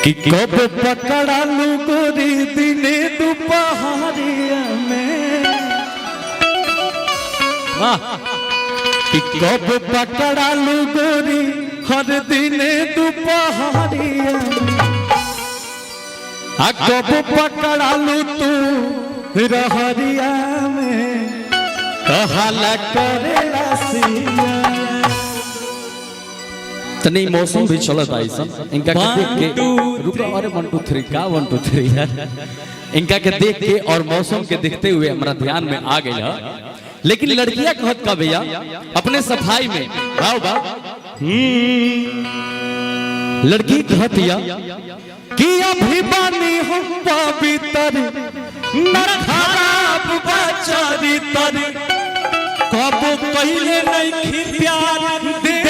कि कब पकड़ा लू गोरी दिने दोपहरिया में, कि कब पकड़ा लू गोरी हर दिने दोपहरिया में, कब पकड़ा लू तू रहरिया में, कहाला करेला सिया। तनी मौसम भी चलत आई सन इनका के देख के रुको, अरे 1 2 3 का 1 2 3 यार, इनका के देख के और मौसम के देखते हुए हमारा ध्यान में आ गया। लेकिन लड़कियां कहत का भैया अपने सफाई में वाह वाह, लड़की कहतिया कि अभी बानी हम पवित्र न खराब बचारी तर, कब पहले नहीं प्यार दे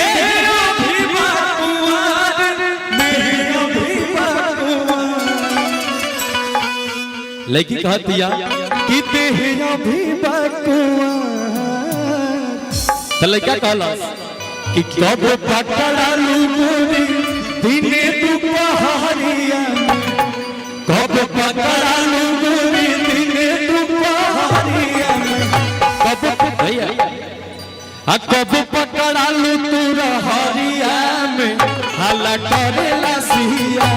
लड़की कहतिया कि देहरा भी बकुआ, तो लड़का कहला कि कब पकड़ा लू गोरी दिने दोपहरिया में, कब पकड़ा लू गोरी दिने दोपहरिया में, कब भैया कब पकड़ा लू तू रहरिया में, हल्ला करेला सिया,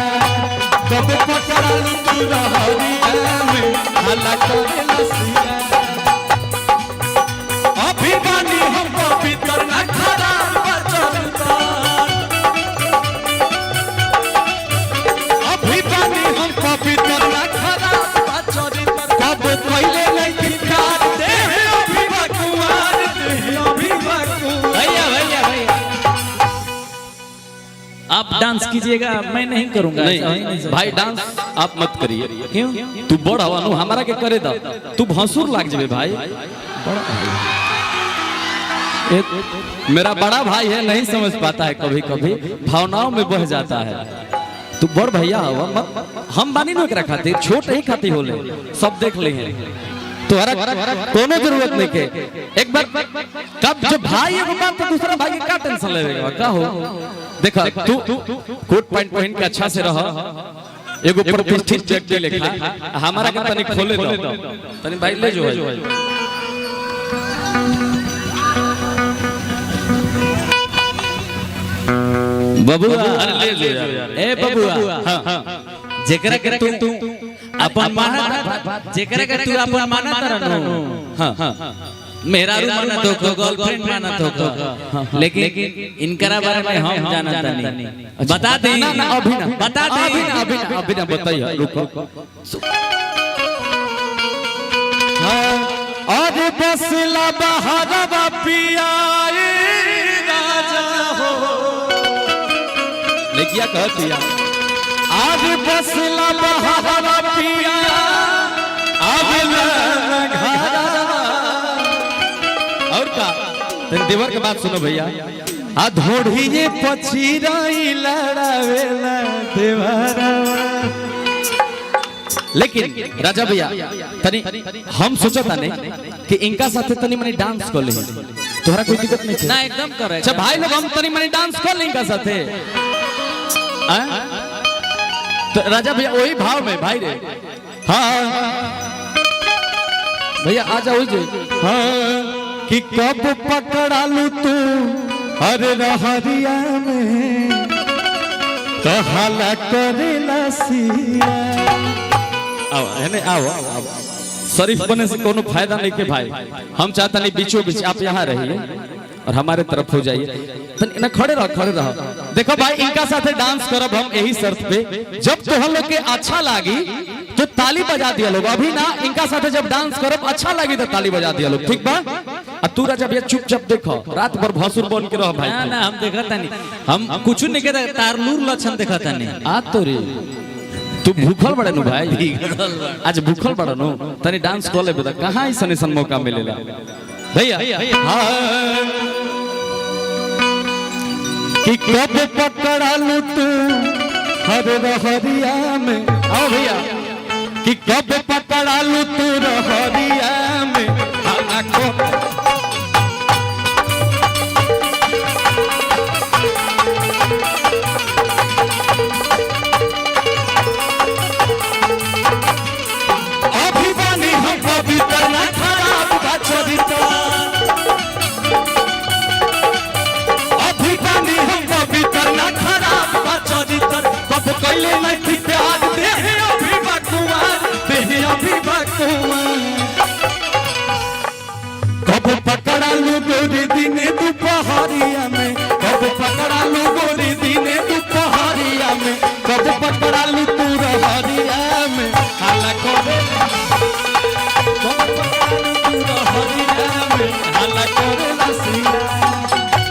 कब पकड़ा लू तू रहरिया में, हल्ला करेला सिया। अभी बानी हम पवित्र न खराब बचलता, अभी बानी हम पवित्र न खराब बचलता, कब पहले नहीं प्यार दे अभी भगवान दे अभी भगवान। भैया भैया भैया आप डांस कीजिएगा, मैं नहीं करूंगा। नहीं भाई डांस आप मत करिए। क्यों? तू बड़ हवा नु हमारा के करे दा, तू भसुर लाग जाबे भाई। मेरा बड़ा भाई है, नहीं समझ पाता है, कभी कभी भावनाओं में बह जाता है। तू बड़ भैया हवा मत, हम बानी नु एकरा खातिर छोट ही खाती होले, सब देख ले हैं तोहरा कोनो जरूरत नहीं के। एक बार कब जब भाई एगो बात तो दूसरा भाई के का टेंशन लेवेगा का हो। देखा तू कोट पैंट पहन के अच्छा से रह, एगो प्रतिष्ठित व्यक्ति लेखा, हमारा के तनी खोले दो तनी भाई ले जो है। बबुआ अरे ले जो यार, ए बबुआ हां जेकरा के तू अपन माना, जेकरा के तू अपन माना तरनो, हां मेरा रू माना तो को गर्लफ्रेंड माना तो को, लेकिन इनकरा बारे में हम जानता नहीं। बता दे ना अभी ना बता दे, अभी ना बताइए, रुको। और बसला बहारवा पिया राजा हो, लेकिया कहतिया आज बसला बहारवा पिया और का देवर के बात सुनो भैया। आ धोड़िए पछिराई लड़ावेला देवरा, लेकिन राजा भैया तनी हम सोचता नहीं कि इनका साथे तनी मनी डांस कर ले, तोहरा कोई दिक्कत नहीं ना? एकदम करे। अच्छा भाई लोग हम तनी मनी डांस कर ले इनका साथे, तो राजा भैया वही भाव में भाई रे। हाँ भैया आ जाओ जी। हाँ कि कब पकड़ा लू तू अरे रहरिया में, कहाला करेला सिया। आओ है आओ आओ, शरीफ बने से कोनो फायदा नहीं के भाई। हम चाहता नहीं बीचों बीच आप यहाँ रहिए और हमारे तरफ हो जाइए। ना खड़े रहो। देखो भाई इनका साथे डांस करब हम यही शर्त पे, जब तोहर लोग के अच्छा लागी तो ताली बजा दिया लोग। अभी ना इनका साथे जब डांस करब अच्छा लगी तो ताली बजा दिया लोग, ठीक बा? अब तू राजा भैया चुपचाप देखो, रात भर भसुर बन के रह भाई। ना हम देखता नहीं, हम कुछ नहीं कहता, तारलूर लक्षण देखता नहीं। आ तो रे तू भूखल बड़े नु भाई, आज भूखल बड़ा नु, तनी डांस कर लेबे त कहां ऐसन ऐसन मौका मिलेला भैया। कि कब पकड़ा लू तू हर रहरिया में, आओ भैया कि कब पकड़ा लू तू रहरिया में,